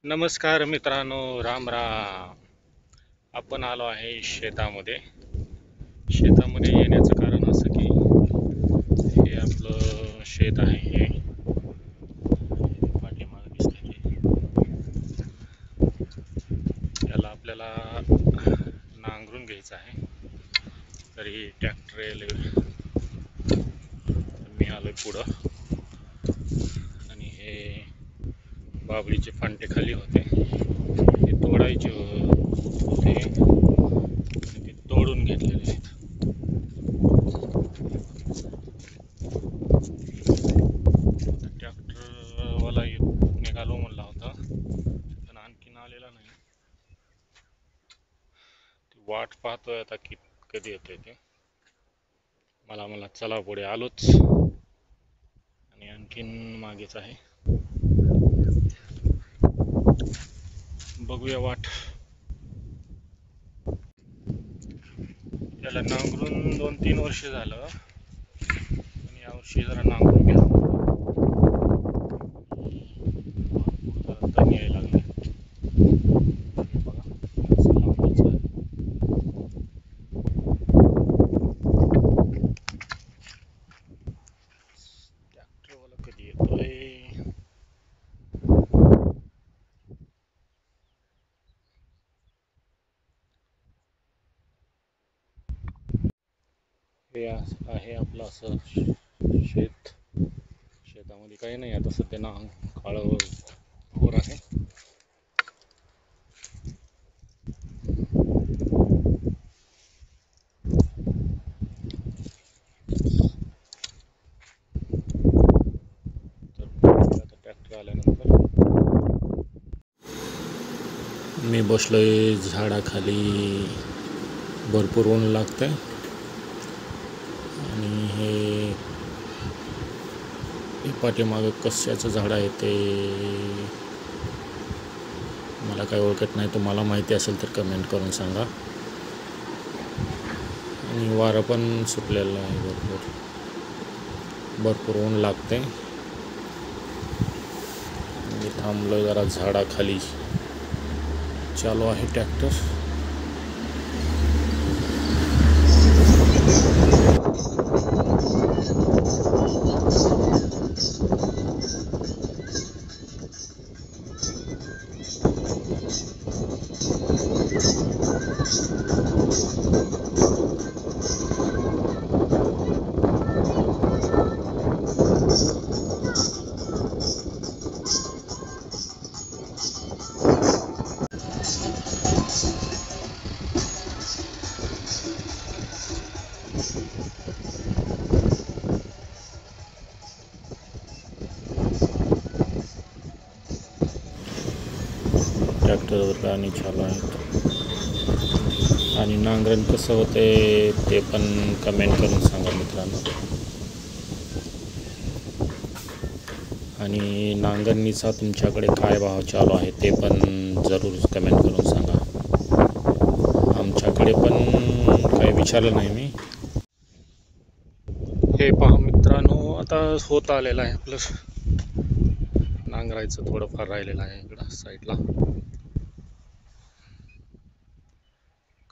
नमस्कार मित्रांनो, राम राम. आपण आलो आहे शेतामध्ये. शेतामध्ये येण्याचं कारण असं की हे आपलं शेत आहे. हे पाठीमागे दिसतंय त्याला आपल्याला नांगरून घ्यायचं आहे. तरी ट्रॅक्टर मी आलोय पुढं आणि हे बाबळीचे फांटे खाली होते ते तोडायचे होते आणि ते तोडून घेतलेले आहेत. ट्रॅक्टरवाला निघालो म्हणला होता पण आणखीन आलेला नाही. ती वाट पाहतोय आता की कधी येतोय ते. मला चला पुढे आलोच आणि आणखीन मागेच आहे. बघूया वाट. त्याला नांगरून 2-3 वर्ष झालं आणि यावर्षी जरा नांगरून घ्या तण यायला लागले. बघा ट्रॅक्टरवाला कधी येतोय. हे आहे आपलं असं शेत. शेतामध्ये काही नाही आता सध्या ना काळं फोर आहे. तर आता ट्रॅक्टर आल्यानंतर मी बसलोय झाडाखाली. भरपूर ऊन लागतंय आणि हे पाठीमागं कशाचं झाड आहे ते मला काही ओळखत नाही. तुम्हाला माहिती असेल तर कमेंट करून सांगा. आणि वारं पण सुटलेलं आहे. भरपूर ऊन लागते. मी थांबलो जरा झाडाखाली. चालू आहे ट्रॅक्टर. ट्रॅक्टरवर गाणी चालू आहेत आणि नांगरण कसं होते ते पण कमेंट करून सांगा मित्रांनो. आणि नांगरणीचा तुमच्याकडे काय भाव चालू आहे ते पण जरूर कमेंट करून सांगा. आमच्याकडे पण काही विचारलं नाही मी. हे पहा मित्रांनो, आता होत आलेलं आहे आपलं नांगरायचं. थोडंफार राहिलेलं आहे इकडं साईडला.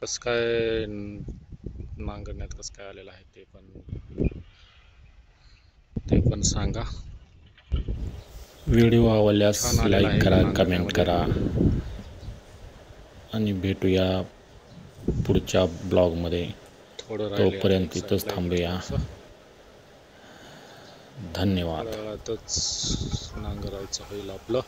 कसं काय नांगरण्यात कसं काय आलेलं आहे ते पण सांगा. व्हिडिओ आवडल्यास लाईक करा, कमेंट करा आणि भेटूया पुढच्या ब्लॉगमध्ये. तोपर्यंत इथंच थांबूया. धन्यवाद. नांगरायचं होईल आपलं.